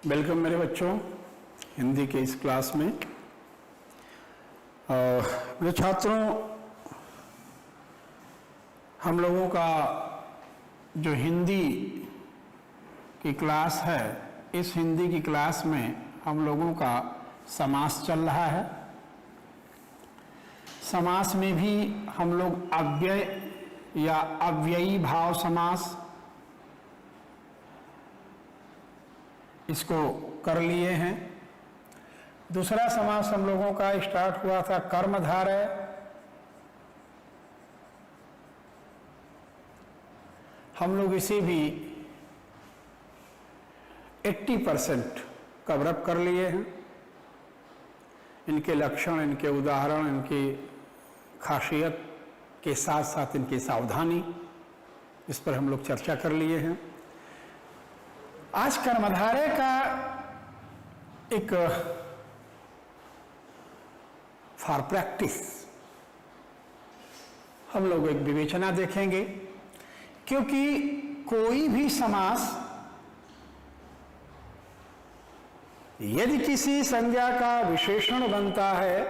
Welcome मेरे बच्चों हिंदी के इस क्लास में। मेरे छात्रों, हम लोगों का जो हिंदी की क्लास है, इस हिंदी की क्लास में हम लोगों का समास चल रहा है। समास में भी हम लोग अव्यय या अव्ययी भाव समास इसको कर लिए हैं। दूसरा समास हम लोगों का स्टार्ट हुआ था कर्मधारय। हम लोग इसे भी 80% कवर अप कर लिए हैं। इनके लक्षण, इनके उदाहरण, इनकी खासियत के साथ साथ इनकी सावधानी, इस पर हम लोग चर्चा कर लिए हैं। आज कर्मधारय का एक फॉर प्रैक्टिस हम लोग एक विवेचना देखेंगे, क्योंकि कोई भी समास यदि किसी संज्ञा का विशेषण बनता है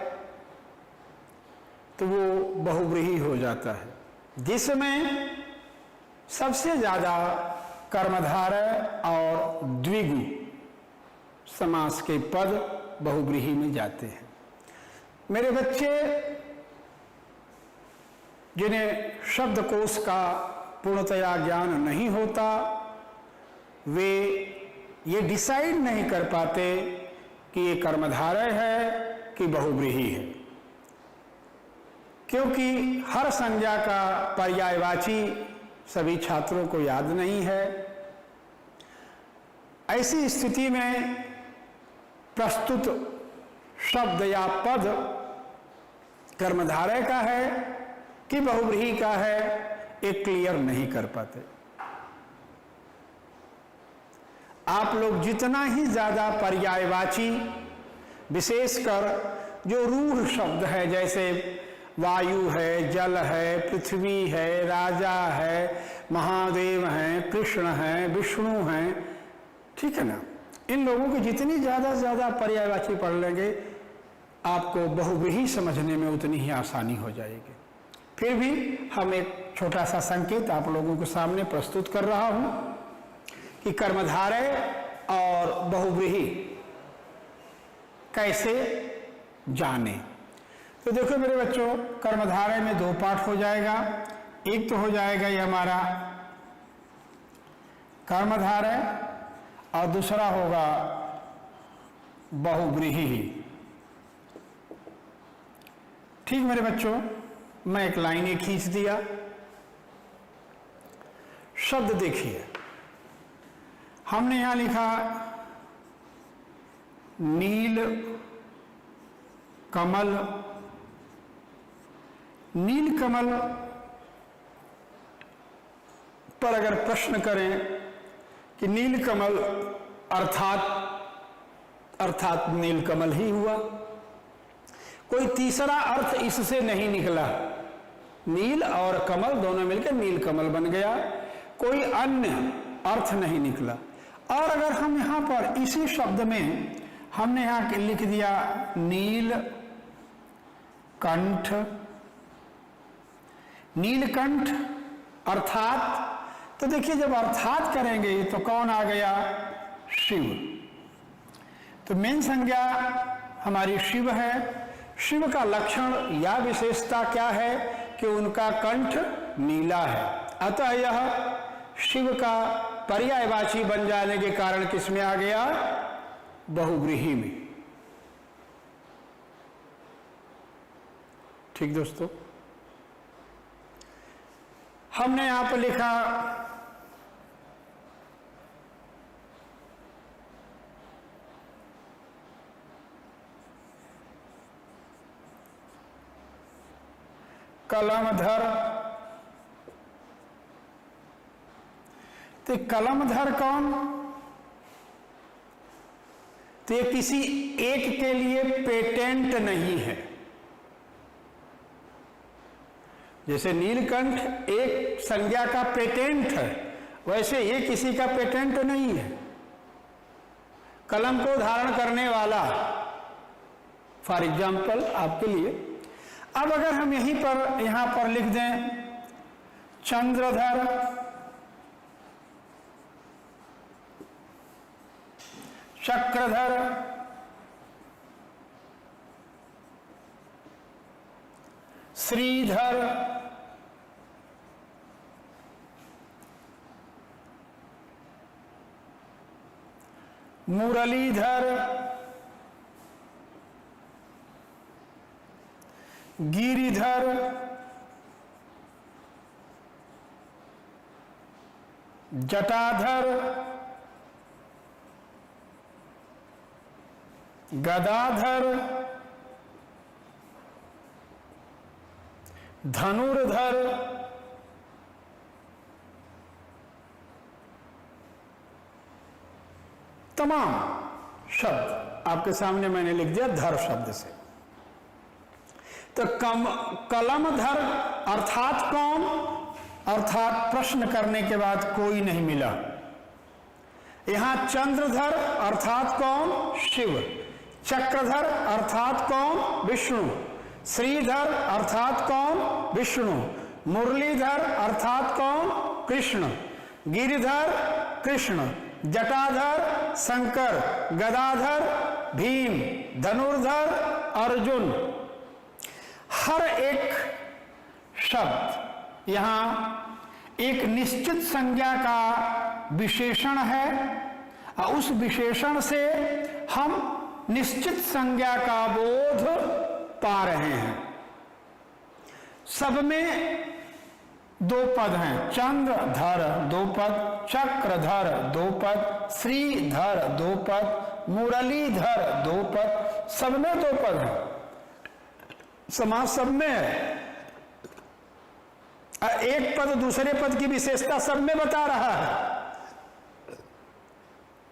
तो वो बहुव्रीहि हो जाता है, जिसमें सबसे ज्यादा कर्मधारय और द्विगु समास के पद बहुव्रीहि में जाते हैं। मेरे बच्चे जिन्हें शब्दकोश का पूर्णतया ज्ञान नहीं होता, वे ये डिसाइड नहीं कर पाते कि ये कर्मधारय है कि बहुव्रीहि है, क्योंकि हर संज्ञा का पर्यायवाची सभी छात्रों को याद नहीं है। ऐसी स्थिति में प्रस्तुत शब्द या पद कर्मधारय का है कि बहुव्रीहि का है, एक क्लियर नहीं कर पाते। आप लोग जितना ही ज्यादा पर्यायवाची, विशेषकर जो रूढ़ शब्द है, जैसे वायु है, जल है, पृथ्वी है, राजा है, महादेव हैं, कृष्ण हैं, विष्णु हैं, ठीक है ना, इन लोगों की जितनी ज्यादा पर्यायवाची पढ़ लेंगे, आपको बहुव्रीहि समझने में उतनी ही आसानी हो जाएगी। फिर भी हम एक छोटा सा संकेत आप लोगों के सामने प्रस्तुत कर रहा हूं कि कर्मधारय और बहुव्रीहि कैसे जाने। तो देखो मेरे बच्चों, कर्मधारय में दो पार्ट हो जाएगा। एक तो हो जाएगा ये हमारा कर्मधारय और दूसरा होगा बहुव्रीहि। ठीक मेरे बच्चों, मैं एक लाइन ये खींच दिया। शब्द देखिए, हमने यहां लिखा नील कमल। नील कमल पर अगर प्रश्न करें कि नील कमल अर्थात नील कमल ही हुआ, कोई तीसरा अर्थ इससे नहीं निकला। नील और कमल दोनों मिलकर नील कमल बन गया, कोई अन्य अर्थ नहीं निकला। और अगर हम यहां पर इसी शब्द में हमने यहां लिख दिया नील कंठ, नीलकंठ अर्थात, तो देखिए जब अर्थात करेंगे तो कौन आ गया? शिव। तो मेन संज्ञा हमारी शिव है। शिव का लक्षण या विशेषता क्या है कि उनका कंठ नीला है। अतः यह शिव का पर्यायवाची बन जाने के कारण किसमें आ गया? बहुव्रीहि में। ठीक दोस्तों, हमने यहां पर लिखा कलमधर। तो कलमधर कौन? तो ये किसी एक के लिए पेटेंट नहीं है। जैसे नीलकंठ एक संज्ञा का पेटेंट है, वैसे ये किसी का पेटेंट नहीं है। कलम को धारण करने वाला, फॉर एग्जाम्पल आपके लिए। अब अगर हम यहां पर लिख दें चंद्रधर, चक्रधर, श्रीधर, मुरलीधर, गिरिधर, जटाधर, गदाधर, धनुर्धर, तमाम शब्द आपके सामने मैंने लिख दिया धर शब्द से। तो कलमधर अर्थात कौन? अर्थात प्रश्न करने के बाद कोई नहीं मिला। यहां चंद्रधर अर्थात कौन? शिव। चक्रधर अर्थात कौन? विष्णु। श्रीधर अर्थात कौन? विष्णु। मुरलीधर अर्थात कौन? कृष्ण। गिरिधर कृष्ण। जटाधर शंकर। गदाधर भीम। धनुर्धर अर्जुन। हर एक शब्द यहां एक निश्चित संज्ञा का विशेषण है और उस विशेषण से हम निश्चित संज्ञा का बोध पा रहे हैं। सब में दो पद हैं, चंद्रधर दो पद, चक्रधर दो पद, श्रीधर दो पद, मुरलीधर दो पद, सब में दो पद हैं। समास सब में है। एक पद दूसरे पद की विशेषता सब में बता रहा है,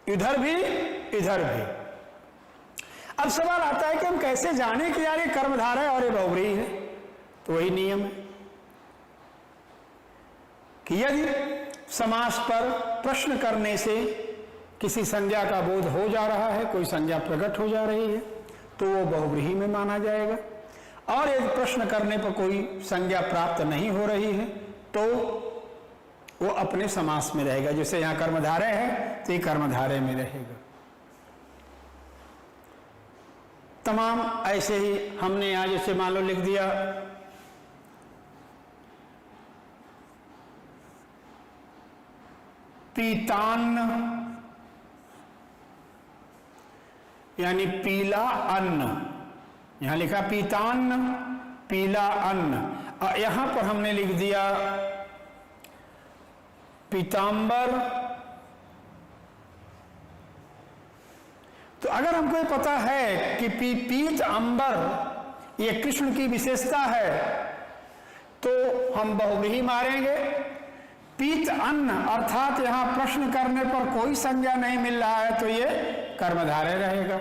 इधर भी इधर भी। अब सवाल आता है कि हम कैसे जाने कि यार ये कर्मधारय और ये बहुव्रीहि है। तो वही नियम है कि यदि समास पर प्रश्न करने से किसी संज्ञा का बोध हो जा रहा है, कोई संज्ञा प्रकट हो जा रही है, तो वो बहुव्रीहि में माना जाएगा। और यदि प्रश्न करने पर कोई संज्ञा प्राप्त नहीं हो रही है तो वो अपने समास में रहेगा। जैसे यहां कर्मधारय है तो ये कर्मधारय में रहेगा। तमाम ऐसे ही हमने यहां जैसे मान लो लिख दिया पीतान्न, यानी पीला अन्न। यहां लिखा पीतान्न, पीला अन्न। और यहां पर हमने लिख दिया पीतांबर। तो अगर हमको ये पता है कि पीत अंबर ये कृष्ण की विशेषता है तो हम बहुव्रीहि मारेंगे। पीत अन्न अर्थात यहां प्रश्न करने पर कोई संज्ञा नहीं मिल रहा है तो ये कर्मधारय रहेगा।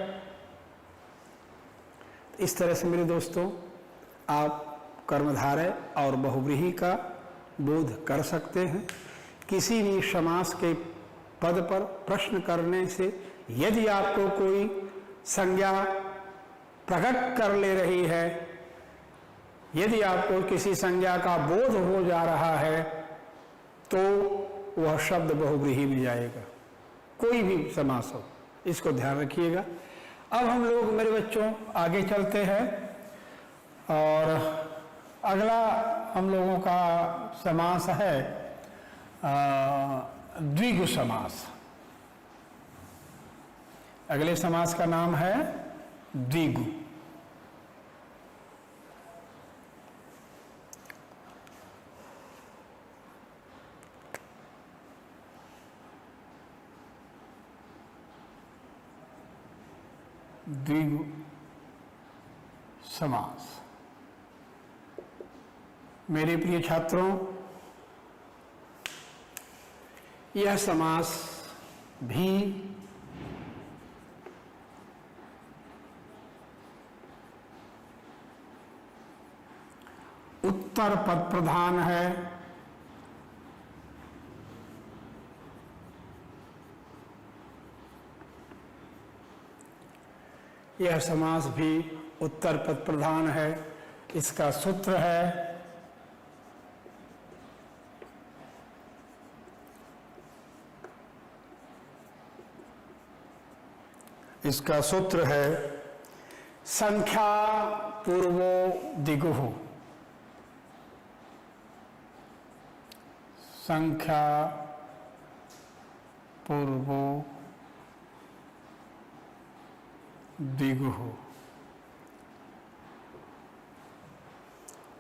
इस तरह से मेरे दोस्तों आप कर्मधारय और बहुव्रीहि का बोध कर सकते हैं। किसी भी समास के पद पर प्रश्न करने से यदि आपको कोई संज्ञा प्रकट कर ले रही है, यदि आपको किसी संज्ञा का बोध हो जा रहा है तो वह शब्द बहुव्रीहि में जाएगा, कोई भी समास हो। इसको ध्यान रखिएगा। अब हम लोग मेरे बच्चों आगे चलते हैं और अगला हम लोगों का समास है द्विगु समास। अगले समास का नाम है द्विगु। द्विगु समास। मेरे प्रिय छात्रों, यह समास भी उत्तर पद प्रधान है। यह समास भी उत्तर पद प्रधान है। इसका सूत्र है संख्या पूर्वो दिगुः। संख्या पूर्वो दिगुः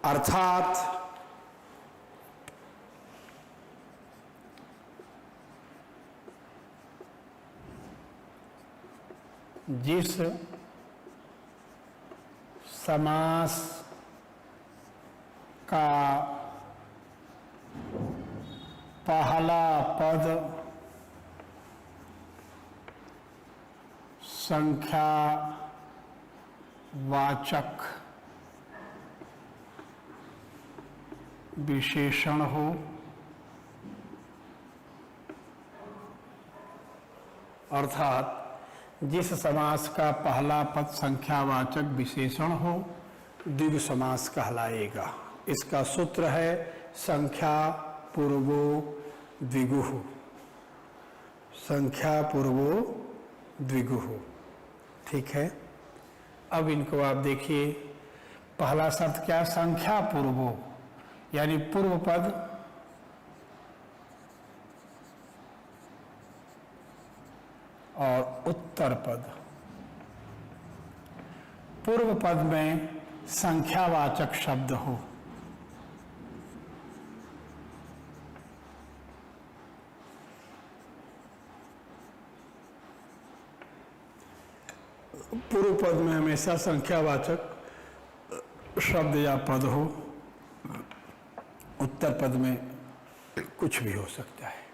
अर्थात जिस समास का पहला पद संख्या वाचक विशेषण हो, अर्थात जिस समास का पहला पद संख्यावाचक विशेषण हो द्विगु समास कहलाएगा। इसका सूत्र है संख्या पूर्वो द्विगुः। संख्या पूर्वो द्विगुः। ठीक है, अब इनको आप देखिए। पहला शब्द क्या? संख्या पूर्वो, यानी पूर्व पद और उत्तर पद। पूर्व पद में संख्यावाचक शब्द हो, पूर्व पद में हमेशा संख्यावाचक शब्द या पद हो, उत्तर पद में कुछ भी हो सकता है।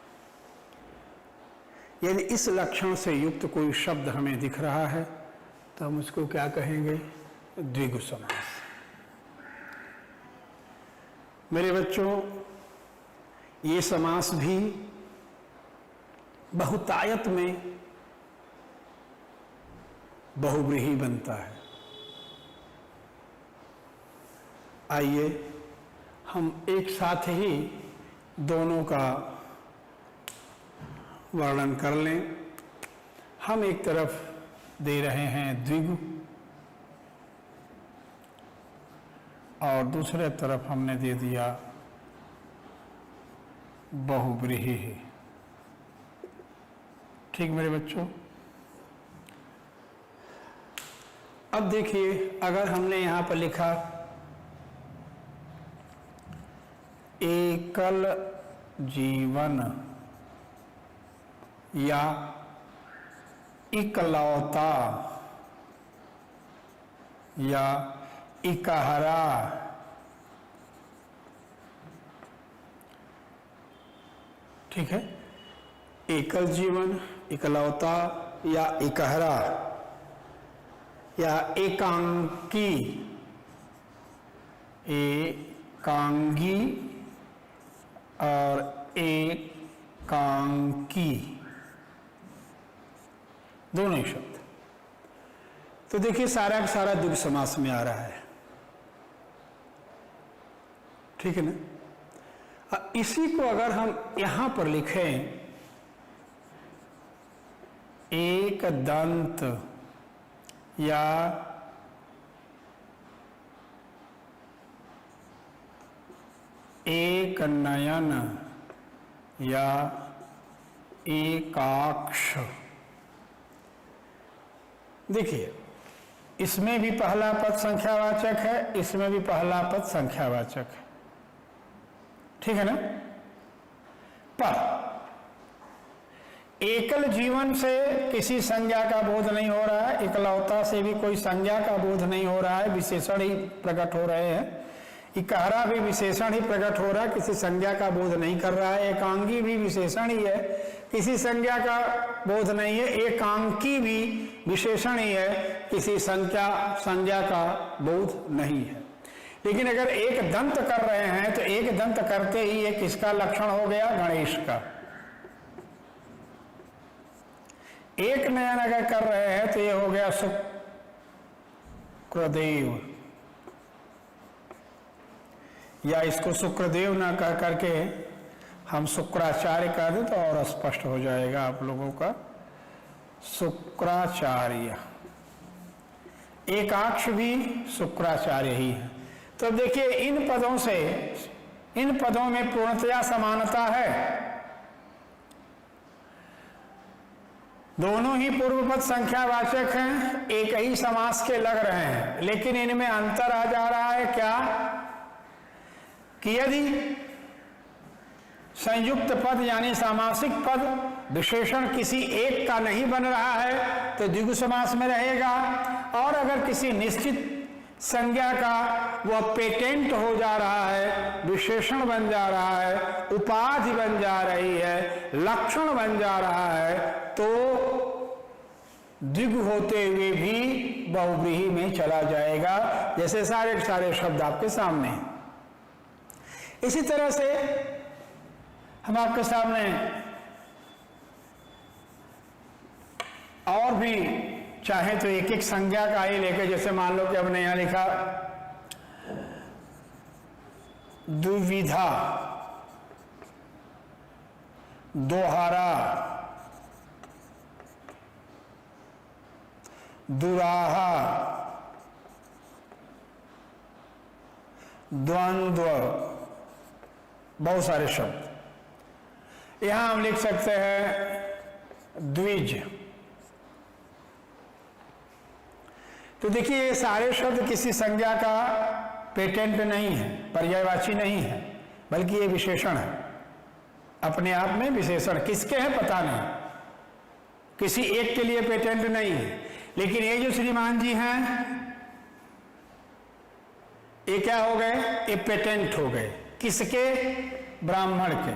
यदि इस लक्षण से युक्त कोई शब्द हमें दिख रहा है तो हम उसको क्या कहेंगे? द्विगु समास। मेरे बच्चों, ये समास भी बहुतायत में बहुव्रीहि बनता है। आइए हम एक साथ ही दोनों का वर्णन कर लें। हम एक तरफ दे रहे हैं द्विगु और दूसरे तरफ हमने दे दिया बहुव्रीहि। ठीक मेरे बच्चों, अब देखिए, अगर हमने यहां पर लिखा एकल जीवन या इकलौता या इकहरा, ठीक है, एकल जीवन, इकलौता या इकहरा या एकांकी, एकांगी और एकांकी, दोनों ही शब्द। तो देखिए सारा का सारा द्विगु समास में आ रहा है। ठीक है ना? इसी को अगर हम यहां पर लिखें एक दंत या एक नयन या एकाक्ष, देखिए इसमें भी पहला पद संख्यावाचक है, इसमें भी पहला पद संख्यावाचक है। ठीक है ना? पर एकल जीवन से किसी संज्ञा का बोध नहीं हो रहा है, इकलौता से भी कोई संज्ञा का बोध नहीं हो रहा है, विशेषण ही प्रकट हो रहे हैं। इकहरा भी विशेषण ही प्रकट हो रहा है, किसी संज्ञा का बोध नहीं कर रहा है। एकांगी भी विशेषण ही है, किसी संज्ञा का बोध नहीं है। एकांकी भी विशेषण ही है, किसी संज्ञा का बोध नहीं है। लेकिन अगर एक दंत कर रहे हैं तो एक दंत करते ही ये किसका लक्षण हो गया? गणेश का। एक नयन अगर कर रहे हैं तो ये हो गया शुक्रदेव, या इसको शुक्रदेव ना कह करके हम शुक्राचार्य कह दें तो और स्पष्ट हो जाएगा आप लोगों का। शुक्राचार्य, एकाक्ष भी शुक्राचार्य ही है। तो देखिए इन पदों से, इन पदों में पूर्णतया समानता है। दोनों ही पूर्वपद संख्यावाचक हैं, एक ही समास के लग रहे हैं, लेकिन इनमें अंतर आ जा रहा है क्या कि यदि संयुक्त पद यानी सामासिक पद विशेषण किसी एक का नहीं बन रहा है तो द्विगु समास में रहेगा, और अगर किसी निश्चित संज्ञा का वह पेटेंट हो जा रहा है, विशेषण बन जा रहा है, उपाधि बन जा रही है, लक्षण बन जा रहा है, तो द्विगु होते हुए भी बहुव्रीहि में चला जाएगा, जैसे सारे सारे शब्द आपके सामने हैं। इसी तरह से हम आपके सामने और भी चाहे तो एक एक संज्ञा का ही लेके, जैसे मान लो कि हमने यहां लिखा द्विविधा, दोहारा, दुराहा, द्वंद्व, बहुत सारे शब्द। यहां हम लिख सकते हैं द्विज। तो देखिए ये सारे शब्द किसी संज्ञा का पेटेंट नहीं है, पर्यायवाची नहीं है, बल्कि ये विशेषण है, अपने आप में विशेषण। किसके हैं पता नहीं, किसी एक के लिए पेटेंट नहीं है। लेकिन ये जो श्रीमान जी हैं ये क्या हो गए, ये पेटेंट हो गए। किसके? ब्राह्मण के।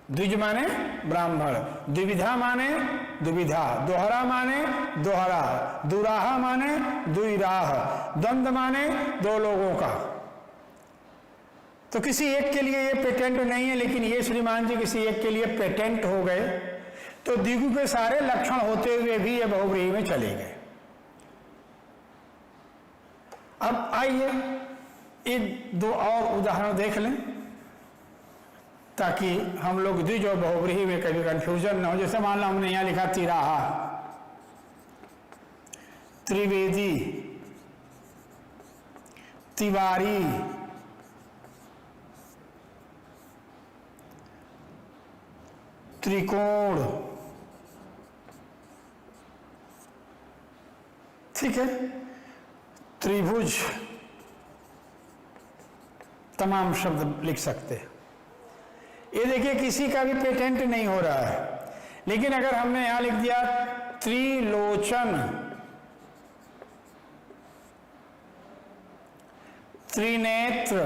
द्विज माने ब्राह्मण, द्विविधा माने द्विविधा, दोहरा माने दोहरा, दुराहा माने द्विराह, द्वंद्व माने दो लोगों का। तो किसी एक के लिए ये पेटेंट नहीं है, लेकिन ये श्रीमान जी किसी एक के लिए पेटेंट हो गए, तो द्विगु के सारे लक्षण होते हुए भी ये बहुव्रीहि में चले गए। अब आइए एक दो और उदाहरण देख लें ताकि हम लोग द्विज और बहुव्रीहि में कभी कंफ्यूजन ना हो। जैसे मान लो हमने यहां लिखा तिराहा, त्रिवेदी, तिवारी, त्रिकोण, ठीक है, त्रिभुज, तमाम शब्द लिख सकते हैं। ये देखिए किसी का भी पेटेंट नहीं हो रहा है, लेकिन अगर हमने यहां लिख दिया त्रिलोचन, त्रिनेत्र,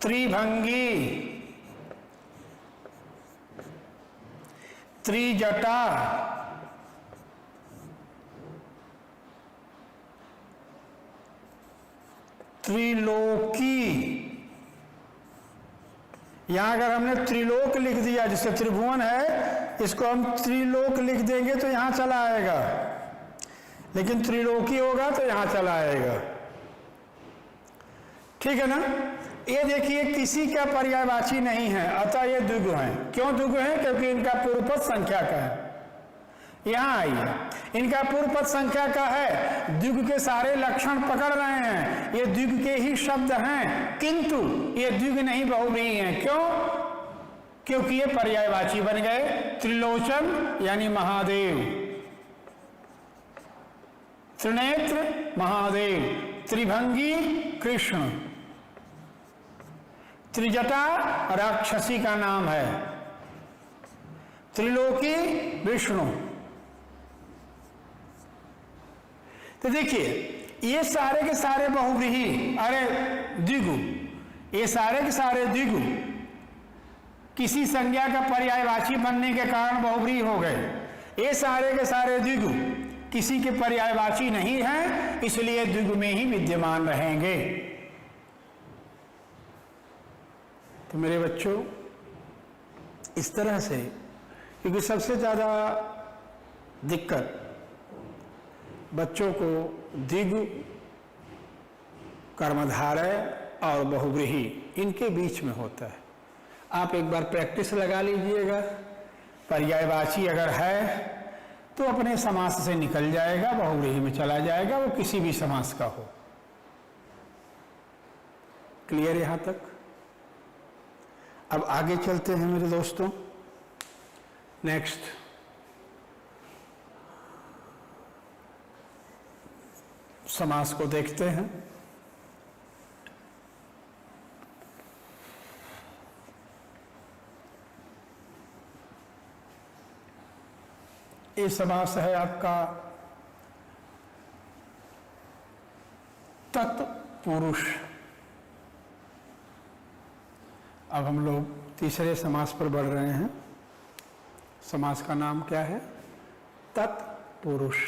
त्रिभंगी, त्रिजटा, त्रिलोकी, यहां अगर हमने त्रिलोक लिख दिया, जिससे त्रिभुवन है, इसको हम त्रिलोक लिख देंगे तो यहां चला आएगा, लेकिन त्रिलोकी होगा तो यहां चला आएगा, ठीक है ना। ये देखिए किसी का पर्यायवाची नहीं है, अतः ये द्विगु हैं। क्यों द्विगु हैं? क्योंकि इनका पूर्वपद संख्या का है। यहां आइए, इनका पूर्वपद संख्या का है, द्विगु के सारे लक्षण पकड़ रहे हैं, ये द्विगु के ही शब्द हैं, किंतु ये द्विगु नहीं बहुव्रीहि हैं। क्यों? क्योंकि ये पर्यायवाची बन गए। त्रिलोचन यानी महादेव, त्रिनेत्र महादेव, त्रिभंगी कृष्ण, त्रिजटा राक्षसी का नाम है, त्रिलोकी विष्णु। तो देखिए ये सारे के सारे बहुव्रीहि, अरे द्विगु, ये सारे के सारे द्विगु किसी संज्ञा का पर्यायवाची बनने के कारण बहुव्रीहि हो गए। ये सारे के सारे द्विगु किसी के पर्यायवाची नहीं है, इसलिए द्विगु में ही विद्यमान रहेंगे। तो मेरे बच्चों, इस तरह से क्योंकि सबसे ज़्यादा दिक्कत बच्चों को द्विगु, कर्मधारय और बहुव्रीहि इनके बीच में होता है। आप एक बार प्रैक्टिस लगा लीजिएगा, पर्यायवाची अगर है तो अपने समास से निकल जाएगा, बहुव्रीहि में चला जाएगा, वो किसी भी समास का हो। क्लियर यहां तक? अब आगे चलते हैं मेरे दोस्तों। नेक्स्ट, समास को देखते हैं। ये समास है आपका तत्पुरुष। अब हम लोग तीसरे समास पर बढ़ रहे हैं। समास का नाम क्या है? तत्पुरुष।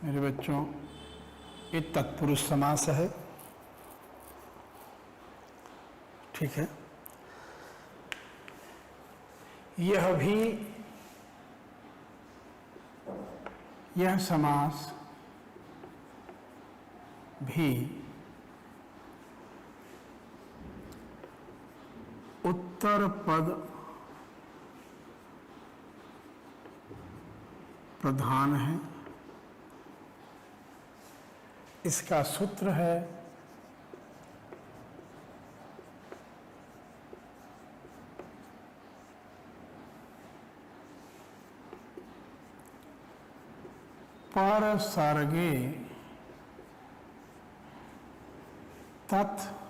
मेरे बच्चों, ये तत्पुरुष समास है, ठीक है। यह समास भी उत्तर पद प्रधान है। इसका सूत्र है परसर्गे तत्पुरुषः।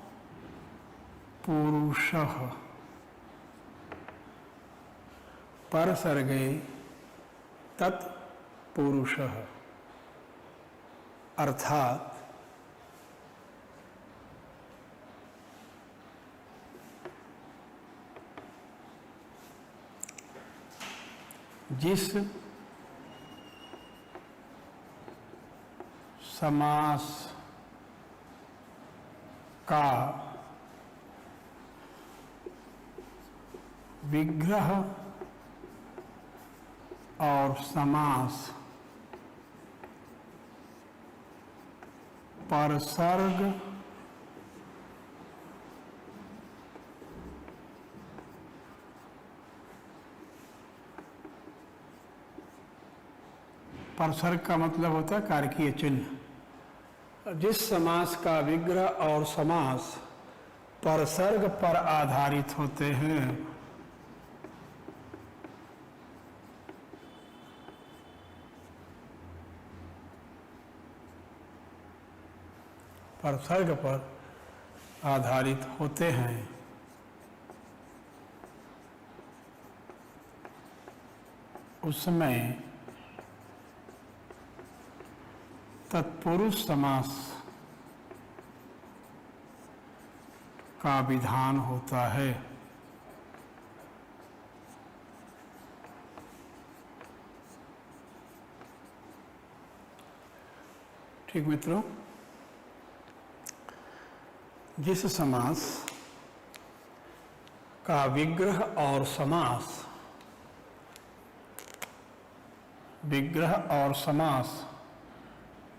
परसर्गे तत्पुरुषः अर्थात जिस समास का विग्रह और समास परसर्ग परसर्ग का मतलब होता है कारकीय चिन्ह। जिस समास का विग्रह और समास परसर्ग पर आधारित होते हैं, परसर्ग पर आधारित होते हैं, उसमें तत्पुरुष समास का विधान होता है। ठीक मित्रों, जिस समास का विग्रह और समास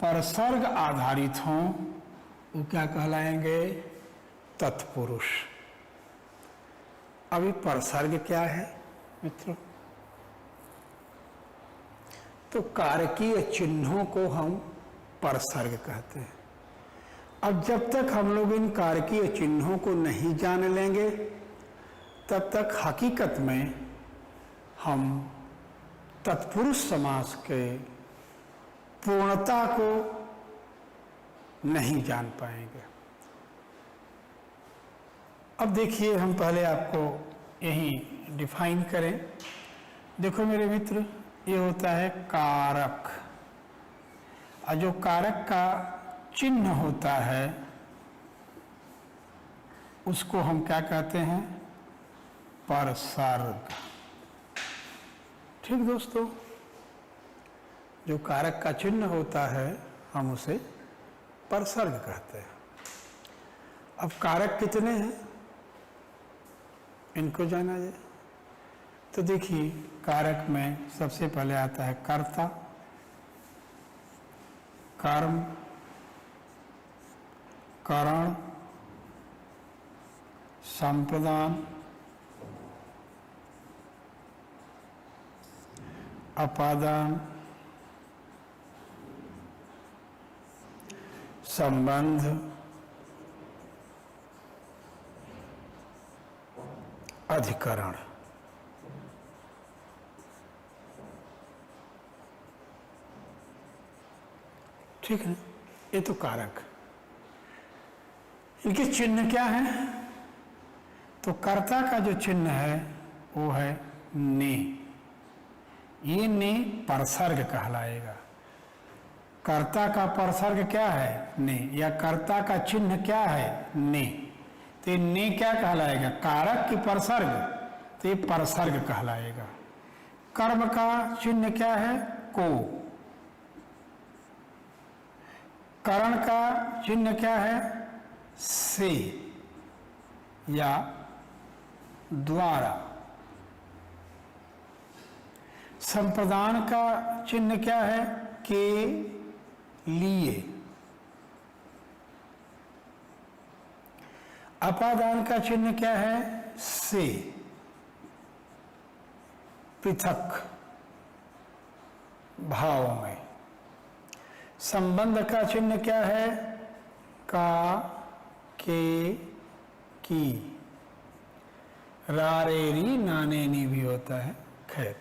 परसर्ग आधारित हों, वो क्या कहलाएंगे? तत्पुरुष। अभी परसर्ग क्या है मित्रों? तो कारकीय चिन्हों को हम परसर्ग कहते हैं। अब जब तक हम लोग इन कारकीय चिन्हों को नहीं जान लेंगे, तब तक हकीकत में हम तत्पुरुष समास के पूर्णता को नहीं जान पाएंगे। अब देखिए, हम पहले आपको यही डिफाइन करें। देखो मेरे मित्र, ये होता है कारक, और जो कारक का चिन्ह होता है उसको हम क्या कहते हैं? परसर्ग। ठीक दोस्तों, जो कारक का चिन्ह होता है हम उसे परसर्ग कहते हैं। अब कारक कितने हैं इनको जाना जाए तो देखिए, कारक में सबसे पहले आता है कर्ता, कर्म, करण, संप्रदान, अपादान, संबंध, अधिकरण। ठीक है, ये तो कारक। इनके चिन्ह क्या हैं? तो कर्ता का जो चिन्ह है वो है ने। ये ने परसर्ग कहलाएगा। कर्ता का परसर्ग क्या है? ने। या कर्ता का चिन्ह क्या है? ने। तो ये ने क्या कहलाएगा? कारक की परसर्ग, तो ये परसर्ग कहलाएगा। कर्म का चिन्ह क्या है? को। करण का चिन्ह क्या है? से या द्वारा। संप्रदान का चिन्ह क्या है? के लिए। अपादान का चिन्ह क्या है? से, पृथक भाव में। संबंध का चिन्ह क्या है? का, के, की। रारेरी नानेनी भी होता है। खैर,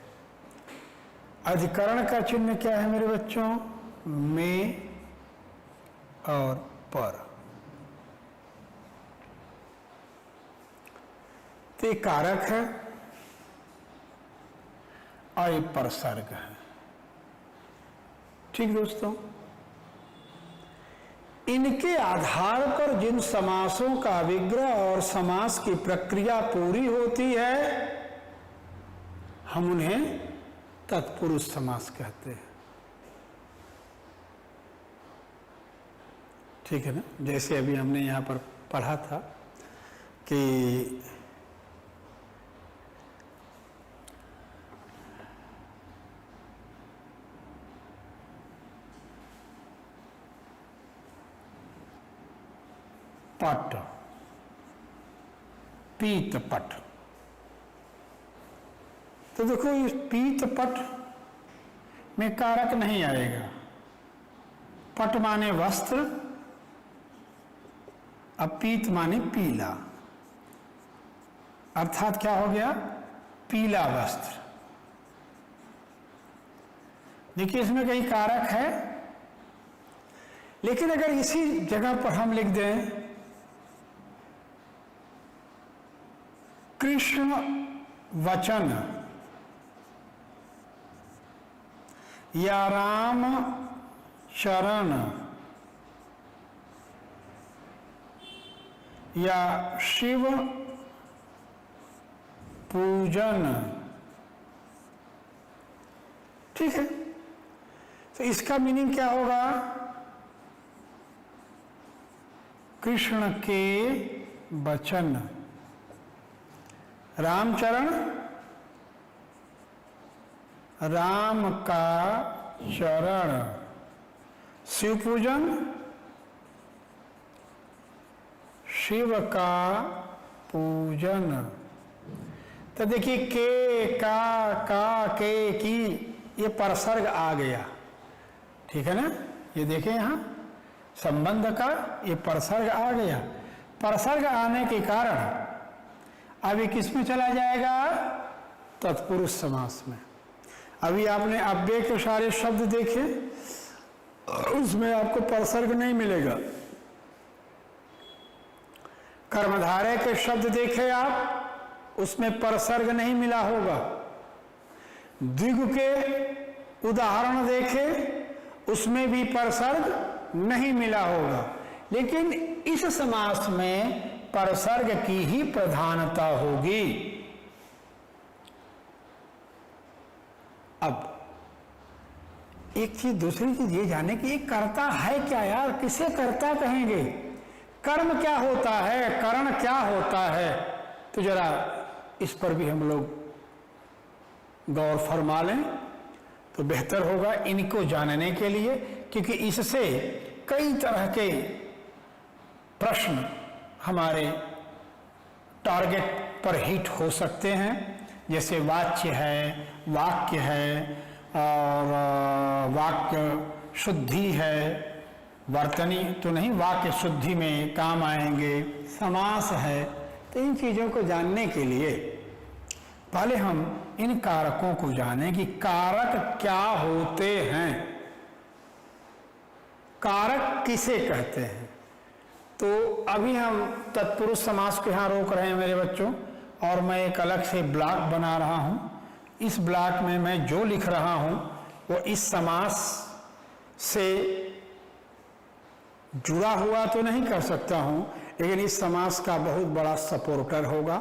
अधिकरण का चिन्ह क्या है मेरे बच्चों? में और पर। तो ये कारक है और ये परसर्ग है। ठीक दोस्तों, इनके आधार पर जिन समासों का विग्रह और समास की प्रक्रिया पूरी होती है हम उन्हें तत्पुरुष समास कहते हैं। ठीक है ना? जैसे अभी हमने यहां पर पढ़ा था कि पट, पीत पट। तो देखो, इस पीत पट में कारक नहीं आएगा। पट माने वस्त्र, अब पीत माने पीला, अर्थात क्या हो गया? पीला वस्त्र। देखिए, इसमें कहीं कारक है, लेकिन अगर इसी जगह पर हम लिख दें कृष्ण वचन या राम चरण या शिव पूजन, ठीक है, तो इसका मीनिंग क्या होगा? कृष्ण के वचन, रामचरण, राम का चरण, शिव पूजन, शिव का पूजन। तो देखिए, के, का, के, की, ये परसर्ग आ गया। ठीक है ना? ये देखें यहां संबंध का ये परसर्ग आ गया। परसर्ग आने के कारण अब ये किस में चला जाएगा? तत्पुरुष समास में। अभी आपने अव्यय के सारे शब्द देखे, उसमें आपको परसर्ग नहीं मिलेगा। कर्मधारय के शब्द देखे आप, उसमें परसर्ग नहीं मिला होगा। द्विगु के उदाहरण देखे, उसमें भी परसर्ग नहीं मिला होगा। लेकिन इस समास में परसर्ग की ही प्रधानता होगी। अब एक चीज, दूसरी चीज ये जाने कि ये कर्ता है क्या यार, किसे कर्ता कहेंगे, कर्म क्या होता है, करण क्या होता है, तो जरा इस पर भी हम लोग गौर फरमा लें तो बेहतर होगा इनको जानने के लिए, क्योंकि इससे कई तरह के प्रश्न हमारे टारगेट पर हिट हो सकते हैं। जैसे वाच्य है, वाक्य है, और वाक्य शुद्धि है, वर्तनी तो नहीं, वाक्य शुद्धि में काम आएंगे, समास है। तो इन चीज़ों को जानने के लिए पहले हम इन कारकों को जानें कि कारक क्या होते हैं, कारक किसे कहते हैं। तो अभी हम तत्पुरुष समास को यहाँ रोक रहे हैं मेरे बच्चों, और मैं एक अलग से ब्लॉक बना रहा हूँ। इस ब्लॉक में मैं जो लिख रहा हूँ वो इस समास से जुड़ा हुआ तो नहीं कर सकता हूँ, लेकिन इस समास का बहुत बड़ा सपोर्टर होगा,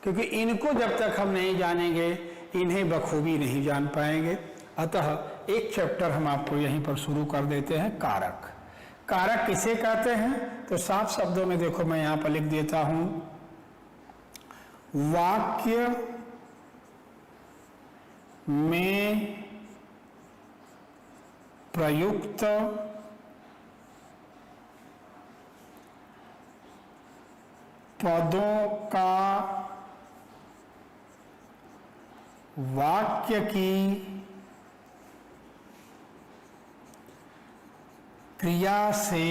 क्योंकि इनको जब तक हम नहीं जानेंगे इन्हें बखूबी नहीं जान पाएंगे। अतः एक चैप्टर हम आपको यहीं पर शुरू कर देते हैं, कारक। कारक किसे कहते हैं, तो साफ शब्दों में देखो मैं यहाँ पर लिख देता हूँ, वाक्य में प्रयुक्त पदों का वाक्य की क्रिया से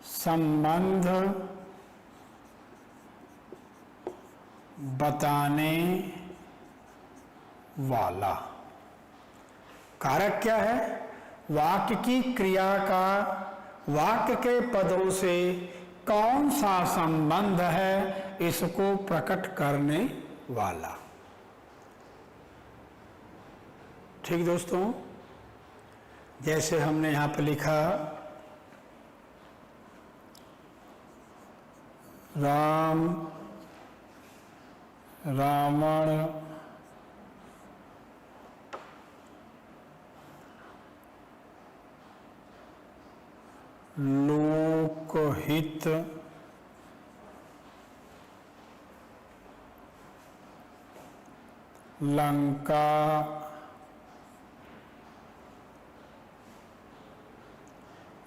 संबंध बताने वाला। कारक क्या है, वाक्य की क्रिया का वाक्य के पदों से कौन सा संबंध है, इसको प्रकट करने वाला। ठीक दोस्तों, जैसे हमने यहां पर लिखा, राम, रावण, लोकहित, लंका,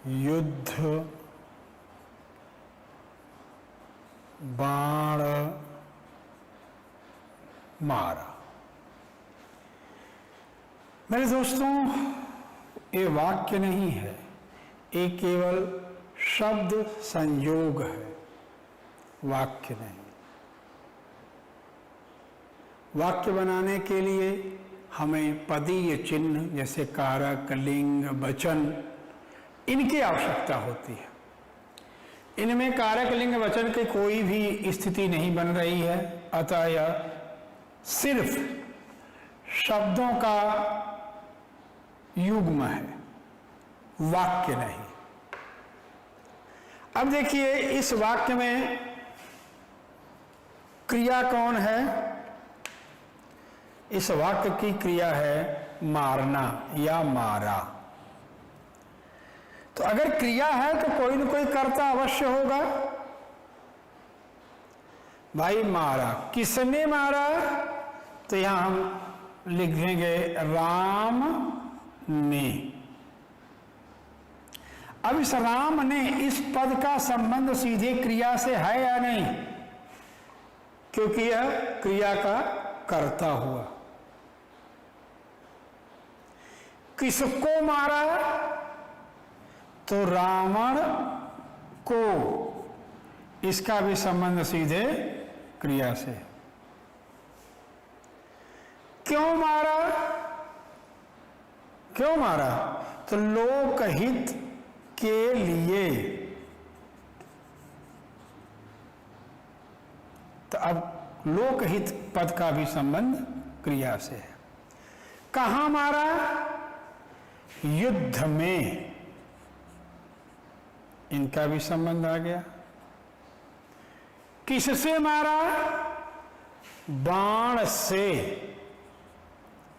युद्ध, बाण मारा। मेरे दोस्तों, ये वाक्य नहीं है, ये केवल शब्द संयोग है, वाक्य नहीं। वाक्य बनाने के लिए हमें पदीय चिन्ह जैसे कारक, लिंग, वचन, इनकी आवश्यकता होती है। इनमें कारक, लिंग, वचन की कोई भी स्थिति नहीं बन रही है, अतः यह सिर्फ शब्दों का युग्म है, वाक्य नहीं। अब देखिए, इस वाक्य में क्रिया कौन है? इस वाक्य की क्रिया है मारना या मारा। तो अगर क्रिया है तो कोई न कोई कर्ता अवश्य होगा। भाई मारा, किसने मारा? तो यहां हम लिखेंगे राम ने। अब इस राम ने, इस पद का संबंध सीधे क्रिया से है या नहीं? क्योंकि यह क्रिया का कर्ता हुआ। किसको मारा? तो रावण को। इसका भी संबंध सीधे क्रिया से। क्यों मारा? क्यों मारा? तो लोकहित के लिए। तो अब लोकहित पद का भी संबंध क्रिया से है। कहां मारा? युद्ध में। इनका भी संबंध आ गया। किससे मारा? बाण से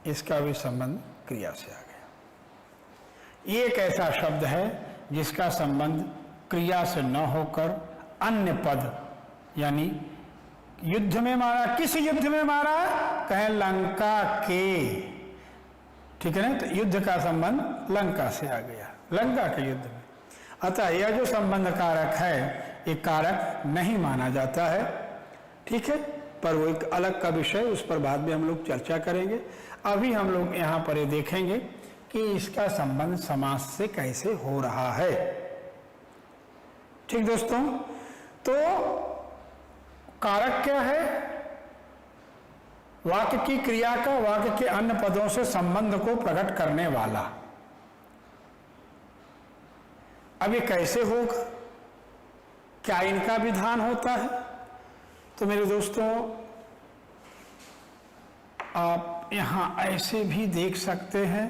इसका भी संबंध क्रिया से आ गया। ये एक ऐसा शब्द है जिसका संबंध क्रिया से न होकर अन्य पद, यानी युद्ध में मारा, किस युद्ध में मारा, कहें लंका के, ठीक है ना, तो युद्ध का संबंध लंका से आ गया, लंका के युद्ध में। अतः यह जो संबंध कारक है ये कारक नहीं माना जाता है, ठीक है, पर वो एक अलग का विषय, उस पर बाद में हम लोग चर्चा करेंगे। अभी हम लोग यहाँ पर ये देखेंगे कि इसका संबंध समास से कैसे हो रहा है। ठीक दोस्तों, तो कारक क्या है? वाक्य की क्रिया का वाक्य के अन्य पदों से संबंध को प्रकट करने वाला। अब ये कैसे होगा, क्या इनका विधान होता है? तो मेरे दोस्तों, आप यहां ऐसे भी देख सकते हैं,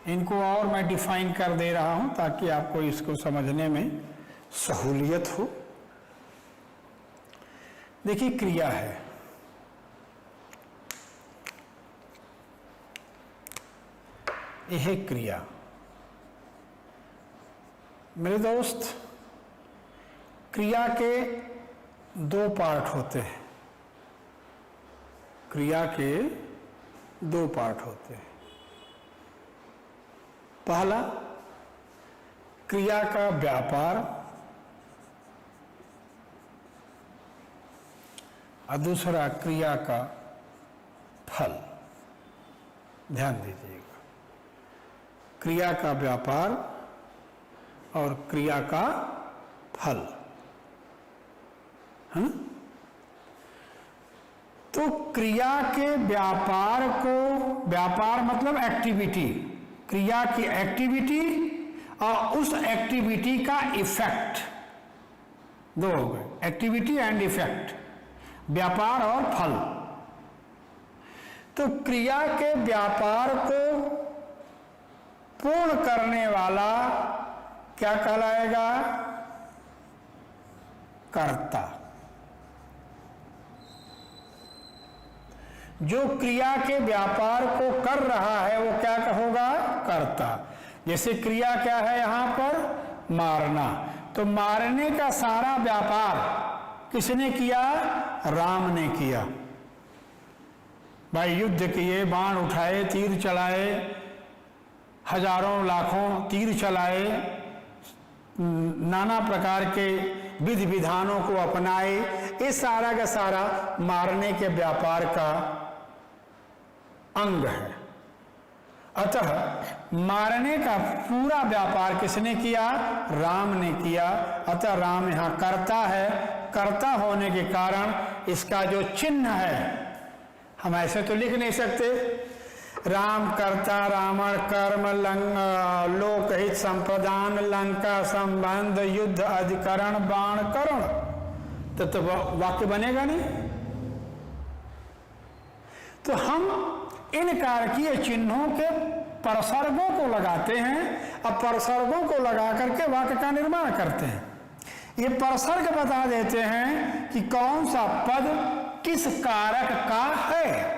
इनको और मैं डिफाइन कर दे रहा हूं ताकि आपको इसको समझने में सहूलियत हो। देखिए, क्रिया है, यह है क्रिया। मेरे दोस्त, क्रिया के दो पार्ट होते हैं, क्रिया के दो पार्ट होते हैं। पहला, क्रिया का व्यापार, और दूसरा क्रिया का फल। ध्यान दीजिएगा, क्रिया का व्यापार और क्रिया का फल, है? तो क्रिया के व्यापार को, व्यापार मतलब एक्टिविटी, क्रिया की एक्टिविटी और उस एक्टिविटी का इफेक्ट, दो हो गए, एक्टिविटी एंड इफेक्ट, व्यापार और फल। तो क्रिया के व्यापार को पूर्ण करने वाला क्या कहलाएगा? कर्ता। जो क्रिया के व्यापार को कर रहा है वो क्या होगा? कर्ता। जैसे क्रिया क्या है यहां पर? मारना। तो मारने का सारा व्यापार किसने किया? राम ने किया। भाई युद्ध किए, बाण उठाए, तीर चलाए, हजारों लाखों तीर चलाए, नाना प्रकार के विधि विधानों को अपनाए, ये सारा का सारा मारने के व्यापार का अंग है। अतः मारने का पूरा व्यापार किसने किया? राम ने किया। अतः राम यहाँ कर्ता है। कर्ता होने के कारण इसका जो चिन्ह है, हम ऐसे तो लिख नहीं सकते, राम कर्ता, रावण कर्म, लोकहित संप्रदान, लंका संबंध, युद्ध अधिकरण, बाण करण, तो वाक्य बनेगा नहीं। तो हम इन कारकीय चिन्हों के परसर्गों को लगाते हैं और परसर्गों को लगा करके वाक्य का निर्माण करते हैं। ये परसर्ग बता देते हैं कि कौन सा पद किस कारक का है।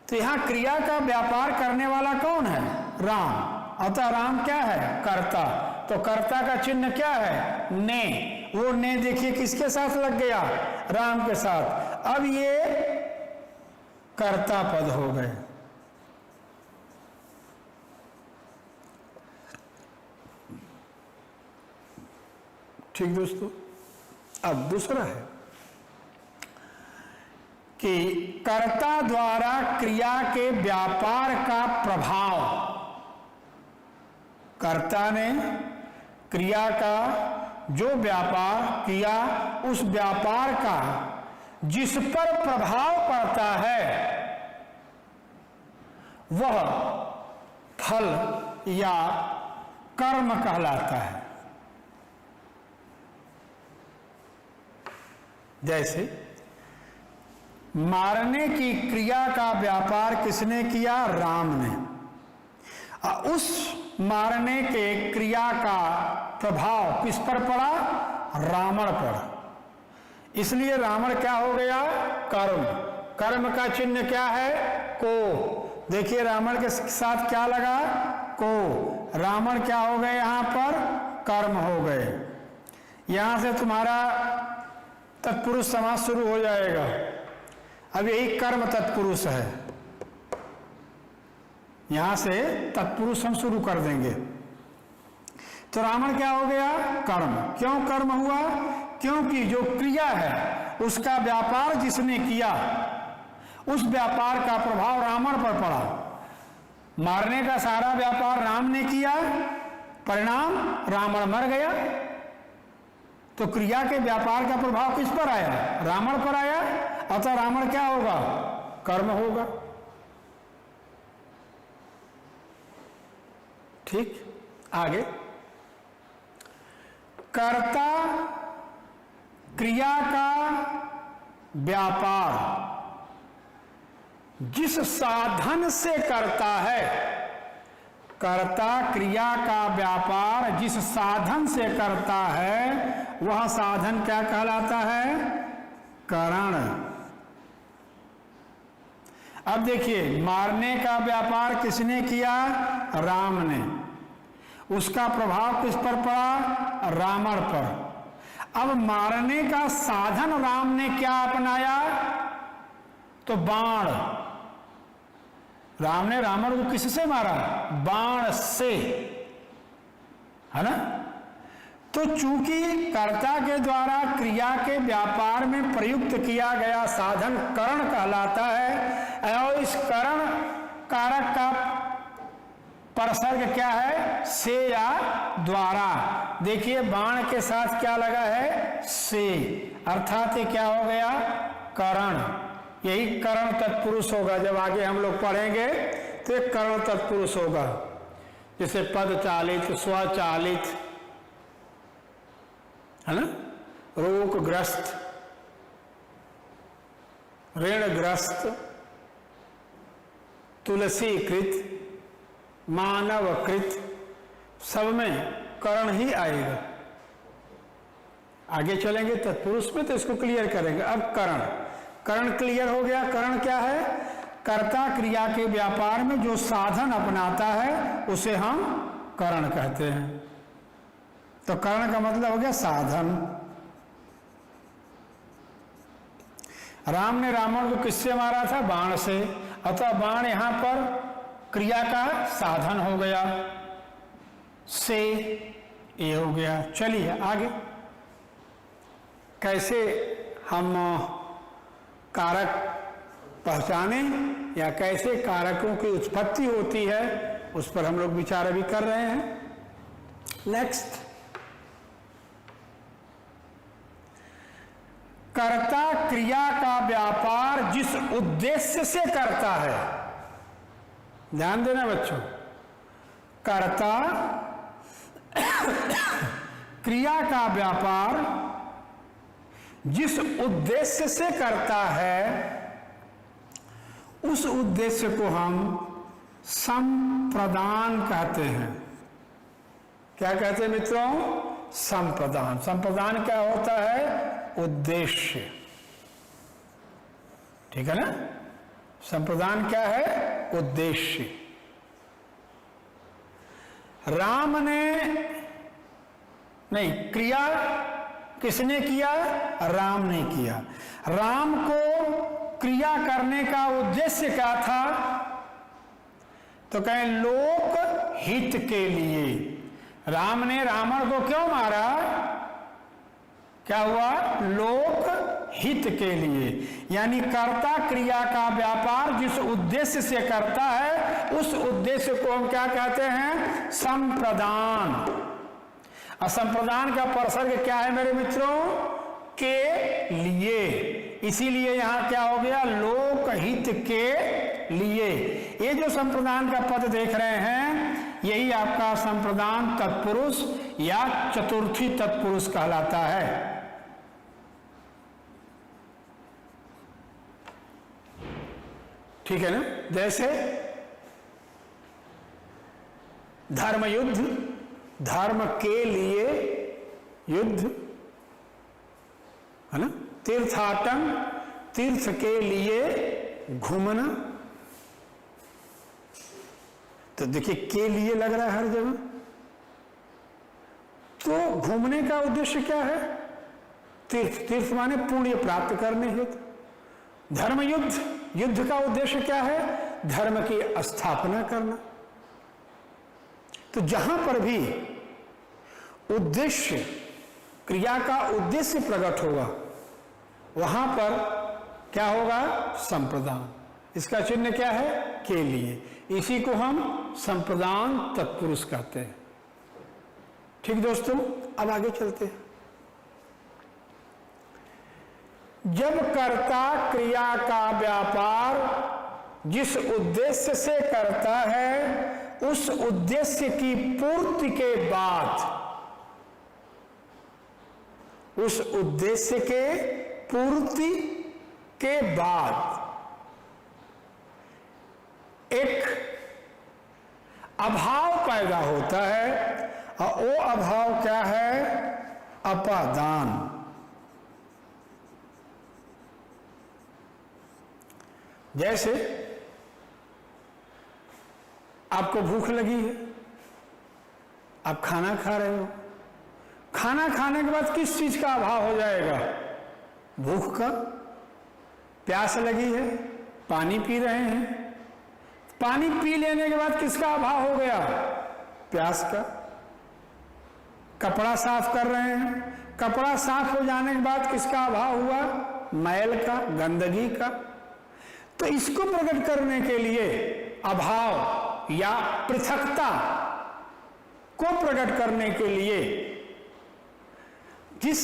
तो यहां क्रिया का व्यापार करने वाला कौन है? राम। अतः राम क्या है? कर्ता। तो कर्ता का चिन्ह क्या है? ने। वो ने देखिए किसके साथ लग गया? राम के साथ। अब ये कर्ता पद हो गए। ठीक दोस्तों, अब दूसरा है कि कर्ता द्वारा क्रिया के व्यापार का प्रभाव, कर्ता ने क्रिया का जो व्यापार किया, उस व्यापार का जिस पर प्रभाव पड़ता है वह फल या कर्म कहलाता है। जैसे मारने की क्रिया का व्यापार किसने किया? राम ने। उस मारने के क्रिया का प्रभाव किस पर पड़ा? रावण पर। इसलिए रावण क्या हो गया? कर्म। कर्म का चिन्ह क्या है? को। देखिए रावण के साथ क्या लगा? को। रावण क्या हो गए? यहां पर कर्म हो गए। यहां से तुम्हारा तत्पुरुष समास शुरू हो जाएगा। अब यही कर्म तत्पुरुष है, यहां से तत्पुरुष हम शुरू कर देंगे। तो रावण क्या हो गया? कर्म। क्यों कर्म हुआ? क्योंकि जो क्रिया है उसका व्यापार जिसने किया, उस व्यापार का प्रभाव रावण पर पड़ा। मारने का सारा व्यापार राम ने किया, परिणाम रावण मर गया। तो क्रिया के व्यापार का प्रभाव किस पर आया? रावण पर आया। अतः रावण क्या होगा? कर्म होगा। ठीक, आगे। कर्ता क्रिया का व्यापार जिस साधन से करता है, कर्ता क्रिया का व्यापार जिस साधन से करता है, वह साधन क्या कहलाता है? कारण। अब देखिए, मारने का व्यापार किसने किया? राम ने। उसका प्रभाव किस पर पड़ा? रावण पर। अब मारने का साधन राम ने क्या अपनाया? तो बाण। राम ने रावण को किससे मारा? बाण से, है ना? तो चूंकि कर्ता के द्वारा क्रिया के व्यापार में प्रयुक्त किया गया साधन करण कहलाता है, और इस करण कारक का परसर्ग क्या है? से या द्वारा। देखिए बाण के साथ क्या लगा है? से, अर्थात ये क्या हो गया? करण। यही करण तत्पुरुष होगा। जब आगे हम लोग पढ़ेंगे तो एक करण तत्पुरुष होगा, जैसे पद चालित, स्वचालित, है ना? रोगग्रस्त, ऋणग्रस्त, तुलसीकृत, मानवकृत, सब में करण ही आएगा। आगे चलेंगे तत्पुरुष में तो इसको क्लियर करेंगे। अब करण। करण क्लियर हो गया। करण क्या है? कर्ता क्रिया के व्यापार में जो साधन अपनाता है उसे हम करण कहते हैं। तो करण का मतलब हो गया साधन। राम ने रावण को किससे मारा था? बाण से। अतः बाण यहां पर क्रिया का साधन हो गया। से ये हो गया। चलिए आगे, कैसे हम कारक पहचाने या कैसे कारकों की उत्पत्ति होती है, उस पर हम लोग विचार अभी कर रहे हैं। नेक्स्ट, कर्ता क्रिया का व्यापार जिस उद्देश्य से करता है, ध्यान देना बच्चों, कर्ता क्रिया का व्यापार जिस उद्देश्य से करता है, उस उद्देश्य को हम संप्रदान कहते हैं। क्या कहते हैं मित्रों? संप्रदान। संप्रदान क्या होता है? उद्देश्य। ठीक है ना? संप्रदान क्या है? उद्देश्य। राम ने नहीं, क्रिया किसने किया? राम ने किया। राम को क्रिया करने का उद्देश्य क्या था? तो कहें लोक हित के लिए। राम ने रावण को क्यों मारा? क्या हुआ? लोक हित के लिए। यानी कर्ता क्रिया का व्यापार जिस उद्देश्य से करता है, उस उद्देश्य को हम क्या कहते हैं? संप्रदान। असंप्रदान का परसर्ग क्या है मेरे मित्रों? के लिए। इसीलिए यहां क्या हो गया? लोक हित के लिए। ये जो संप्रदान का पद देख रहे हैं, यही आपका संप्रदान तत्पुरुष या चतुर्थी तत्पुरुष कहलाता है। ठीक है ना? जैसे धर्म युद्ध, धर्म के लिए युद्ध, है ना? तीर्थाटन, तीर्थ के लिए घूमना। तो देखिए के लिए लग रहा है हर जगह। तो घूमने का उद्देश्य क्या है? तीर्थ, तीर्थ माने पुण्य प्राप्त करने हेतु। धर्म युद्ध, युद्ध का उद्देश्य क्या है? धर्म की स्थापना करना। तो जहां पर भी उद्देश्य, क्रिया का उद्देश्य प्रकट होगा, वहां पर क्या होगा? संप्रदान। इसका चिन्ह क्या है? के लिए। इसी को हम संप्रदान तत्पुरुष कहते हैं। ठीक दोस्तों, अब आगे चलते हैं। जब कर्ता क्रिया का व्यापार जिस उद्देश्य से करता है, उस उद्देश्य की पूर्ति के बाद, उस उद्देश्य के पूर्ति के बाद एक अभाव पैदा होता है, और वो अभाव क्या है? अपादान। जैसे आपको भूख लगी है, आप खाना खा रहे हो, खाना खाने के बाद किस चीज का अभाव हो जाएगा? भूख का। प्यास लगी है, पानी पी रहे हैं, पानी पी लेने के बाद किसका अभाव हो गया? प्यास का। कपड़ा साफ कर रहे हैं, कपड़ा साफ हो जाने के बाद किसका अभाव हुआ? मैल का, गंदगी का। तो इसको प्रकट करने के लिए अभाव या पृथकता को प्रकट करने के लिए जिस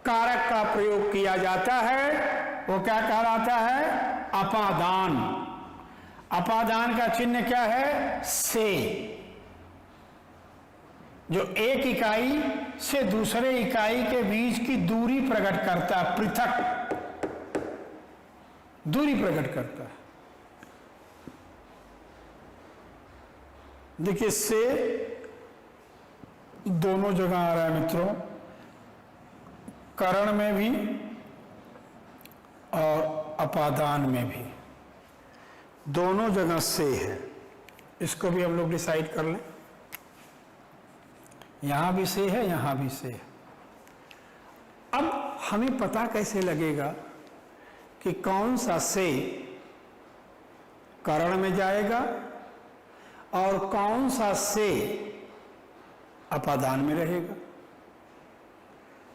कारक का प्रयोग किया जाता है वो क्या कहलाता है? अपादान। अपादान का चिन्ह क्या है? से। जो एक इकाई से दूसरे इकाई के बीच की दूरी प्रकट करता है, पृथक दूरी प्रकट करता है। देखिए से दोनों जगह आ रहा है मित्रों, करण में भी और अपादान में भी, दोनों जगह से है। इसको भी हम लोग डिसाइड कर लें। यहां भी से है, यहां भी से है। अब हमें पता कैसे लगेगा कि कौन सा से करण में जाएगा और कौन सा से अपादान में रहेगा?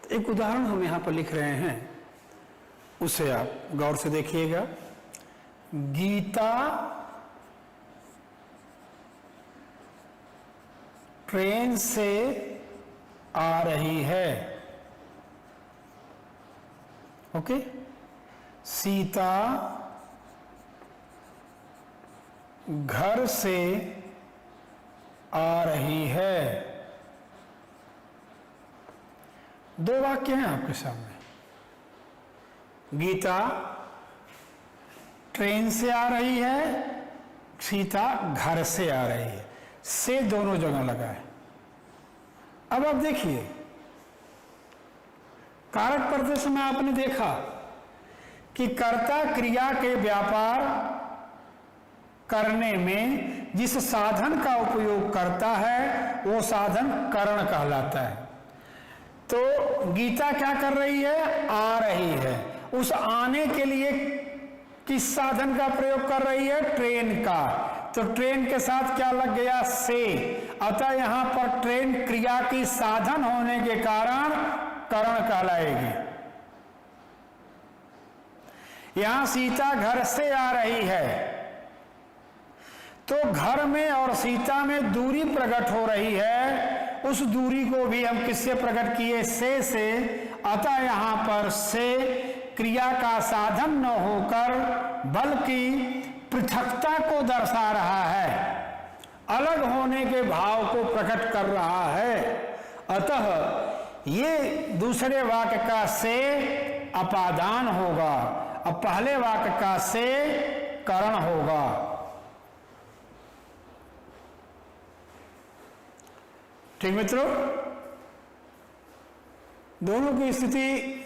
तो एक उदाहरण हम यहां पर लिख रहे हैं, उसे आप गौर से देखिएगा। गीता ट्रेन से आ रही है। ओके। सीता घर से आ रही है। दो वाक्य हैं आपके सामने। गीता ट्रेन से आ रही है, सीता घर से आ रही है। से दोनों जगह लगा है। अब आप देखिए, कारक पढ़ते समय आपने देखा कि कर्ता क्रिया के व्यापार करने में जिस साधन का उपयोग करता है वो साधन करण कहलाता है। तो गीता क्या कर रही है? आ रही है। उस आने के लिए किस साधन का प्रयोग कर रही है? ट्रेन का। तो ट्रेन के साथ क्या लग गया? से। अतः यहां पर ट्रेन क्रिया की साधन होने के कारण करण कहलाएगी। यहां सीता घर से आ रही है, तो घर में और सीता में दूरी प्रकट हो रही है। उस दूरी को भी हम किससे प्रकट किए? से। अतः यहां पर से क्रिया का साधन न होकर बल्कि पृथकता को दर्शा रहा है, अलग होने के भाव को प्रकट कर रहा है। अतः ये दूसरे वाक्य का से अपादान होगा और पहले वाक्य का से करण होगा। ठीक मित्रों, दोनों की स्थिति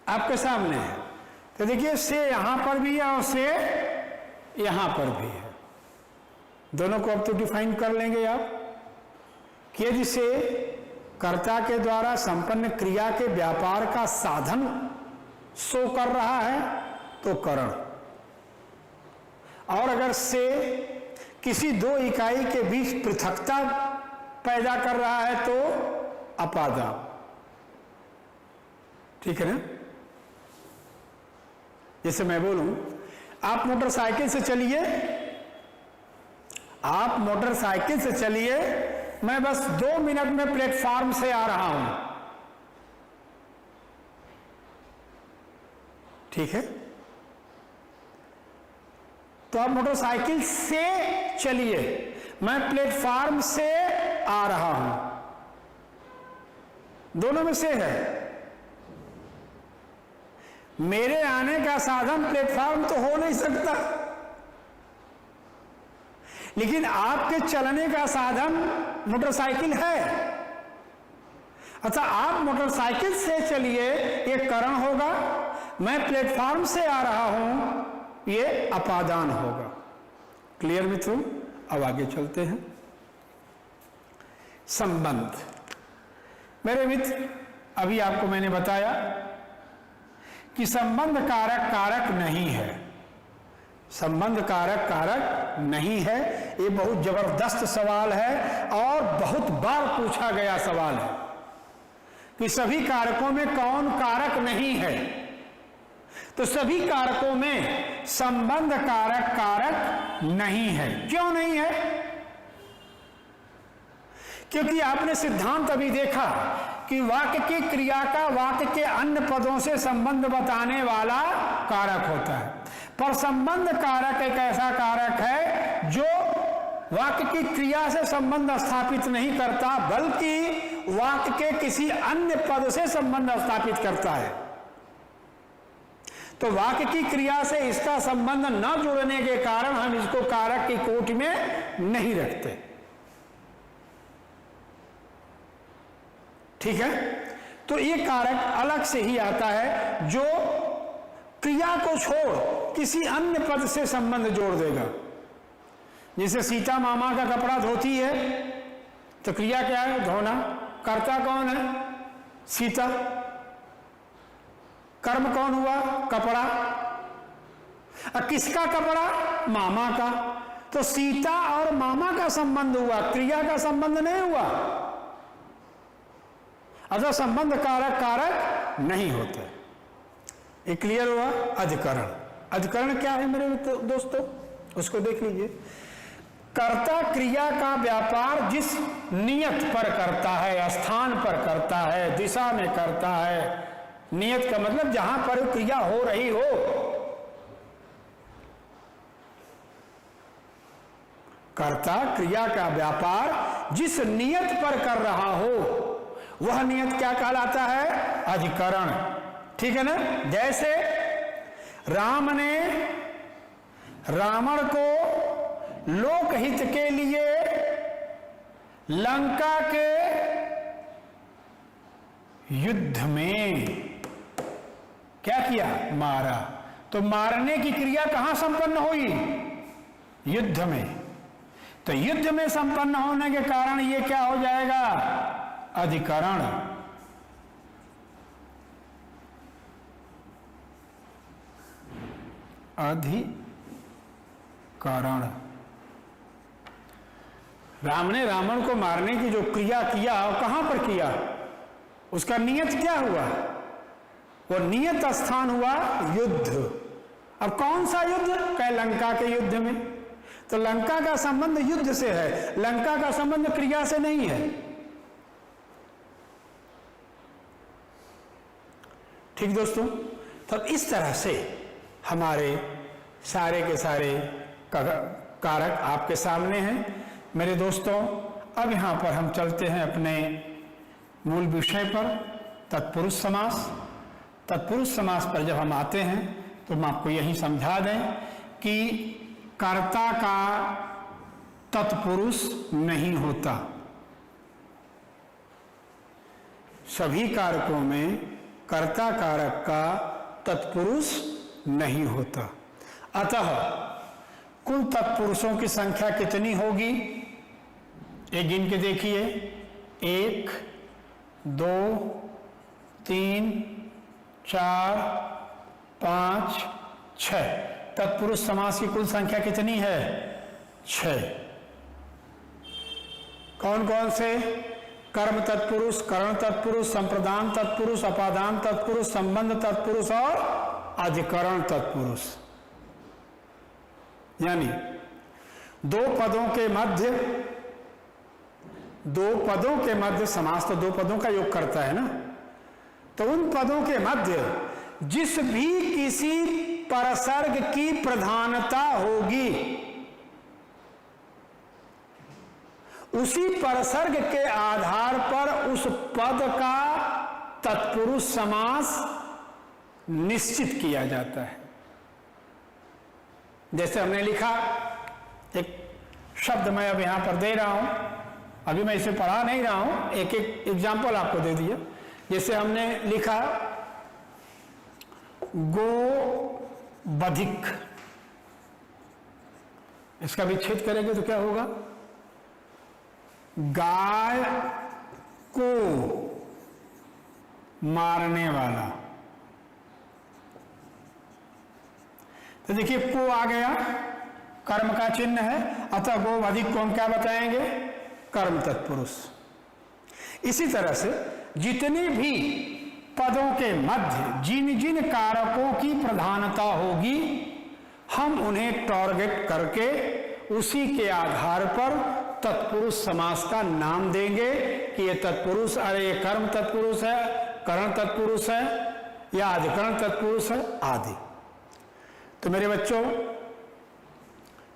आपके सामने है। तो देखिए से यहां पर भी है और से यहां पर भी है, दोनों को अब तो डिफाइन कर लेंगे आप कि यदि से कर्ता के द्वारा संपन्न क्रिया के व्यापार का साधन शो कर रहा है तो करण, और अगर से किसी दो इकाई के बीच पृथकता पैदा कर रहा है तो अपादान। ठीक है ना? जैसे मैं बोलूं आप मोटरसाइकिल से चलिए, आप मोटरसाइकिल से चलिए, मैं बस 2 मिनट में प्लेटफॉर्म से आ रहा हूं। ठीक है? तो आप मोटरसाइकिल से चलिए, मैं प्लेटफॉर्म से आ रहा हूं, दोनों में से है। मेरे आने का साधन प्लेटफॉर्म तो हो नहीं सकता, लेकिन आपके चलने का साधन मोटरसाइकिल है। अच्छा, आप मोटरसाइकिल से चलिए, ये करण होगा, मैं प्लेटफॉर्म से आ रहा हूं, ये अपादान होगा। क्लियर मित्रों? अब आगे चलते हैं। संबंध। मेरे मित्र, अभी आपको मैंने बताया कि संबंध कारक कारक नहीं है, संबंध कारक कारक नहीं है। ये बहुत जबरदस्त सवाल है और बहुत बार पूछा गया सवाल है कि सभी कारकों में कौन कारक नहीं है। तो सभी कारकों में संबंध कारक कारक नहीं है। क्यों नहीं है? क्योंकि आपने सिद्धांत अभी देखा कि वाक्य की क्रिया का वाक्य के अन्य पदों से संबंध बताने वाला कारक होता है, पर संबंध कारक एक ऐसा कारक है जो वाक्य की क्रिया से संबंध स्थापित नहीं करता, बल्कि वाक्य के किसी अन्य पद से संबंध स्थापित करता है। तो वाक्य की क्रिया से इसका संबंध न जुड़ने के कारण हम इसको कारक की कोटि में नहीं रखते। ठीक है? तो ये कारक अलग से ही आता है जो क्रिया को छोड़ किसी अन्य पद से संबंध जोड़ देगा। जैसे सीता मामा का कपड़ा धोती है, तो क्रिया क्या है? धोना। कर्ता कौन है? सीता। कर्म कौन हुआ? कपड़ा। अब किसका कपड़ा? मामा का। तो सीता और मामा का संबंध हुआ, क्रिया का संबंध नहीं हुआ। अतः संबंध कारक कारक नहीं होते। ये क्लियर हुआ? अधिकरण। अधिकरण क्या है मेरे दोस्तों? उसको देख लीजिए। कर्ता क्रिया का व्यापार जिस नियत पर करता है, स्थान पर करता है, दिशा में करता है। नियत का मतलब जहां पर क्रिया हो रही हो। कर्ता क्रिया का व्यापार जिस नियत पर कर रहा हो, वह नियत क्या कहलाता है? अधिकरण। ठीक है ना? जैसे राम ने रावण को लोकहित के लिए लंका के युद्ध में क्या किया? मारा। तो मारने की क्रिया कहां संपन्न हुई? युद्ध में। तो युद्ध में संपन्न होने के कारण ये क्या हो जाएगा? अधिकरण। अधिकरण। राम ने रावण को मारने की जो क्रिया किया, वो कहां पर किया? उसका नियत क्या हुआ? वो नियत स्थान हुआ युद्ध। अब कौन सा युद्ध? कह लंका के युद्ध में। तो लंका का संबंध युद्ध से है, लंका का संबंध क्रिया से नहीं है। ठीक दोस्तों? तब इस तरह से हमारे सारे के सारे कारक आपके सामने हैं। मेरे दोस्तों, अब यहां पर हम चलते हैं अपने मूल विषय पर, तत्पुरुष समास। तत्पुरुष समास पर जब हम आते हैं तो हम आपको यही समझा दें कि कर्ता का तत्पुरुष नहीं होता। सभी कारकों में कर्ता कारक का तत्पुरुष नहीं होता। अतः कुल तत्पुरुषों की संख्या कितनी होगी? एक गिन के देखिए, 1 2 3 4 5 6। तत्पुरुष समास की कुल संख्या कितनी है? 6। कौन कौन से? कर्म तत्पुरुष, करण तत्पुरुष, संप्रदान तत्पुरुष, अपादान तत्पुरुष, संबंध तत्पुरुष और अधिकरण तत्पुरुष। यानी दो पदों के मध्य समास तो दो पदों का योग करता है ना, तो उन पदों के मध्य जिस भी किसी परसर्ग की प्रधानता होगी, उसी परसर्ग के आधार पर उस पद का तत्पुरुष समास निश्चित किया जाता है। जैसे हमने लिखा, एक शब्द मैं अब यहां पर दे रहा हूं, अभी मैं इसे पढ़ा नहीं रहा हूं, एक एक एग्जाम्पल आपको दे दिया। जैसे हमने लिखा गोबधिक, इसका विच्छेद करेंगे तो क्या होगा? गाय को मारने वाला। तो देखिए को आ गया, कर्म का चिन्ह है, अतः गोबधिक को हम क्या बताएंगे? कर्म तत्पुरुष। इसी तरह से जितने भी पदों के मध्य जिन जिन कारकों की प्रधानता होगी, हम उन्हें टारगेट करके उसी के आधार पर तत्पुरुष समास का नाम देंगे कि ये तत्पुरुष, अरे ये कर्म तत्पुरुष है, करण तत्पुरुष है या अधिकरण तत्पुरुष है आदि। तो मेरे बच्चों,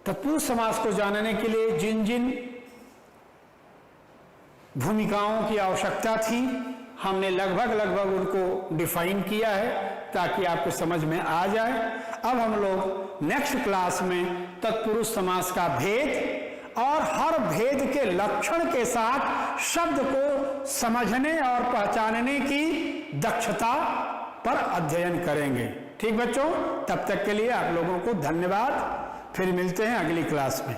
तत्पुरुष समास को जानने के लिए जिन जिन भूमिकाओं की आवश्यकता थी, हमने लगभग उनको डिफाइन किया है ताकि आपको समझ में आ जाए। अब हम लोग नेक्स्ट क्लास में तत्पुरुष समास का भेद और हर भेद के लक्षण के साथ शब्द को समझने और पहचानने की दक्षता पर अध्ययन करेंगे। ठीक बच्चों, तब तक के लिए आप लोगों को धन्यवाद। फिर मिलते हैं अगली क्लास में।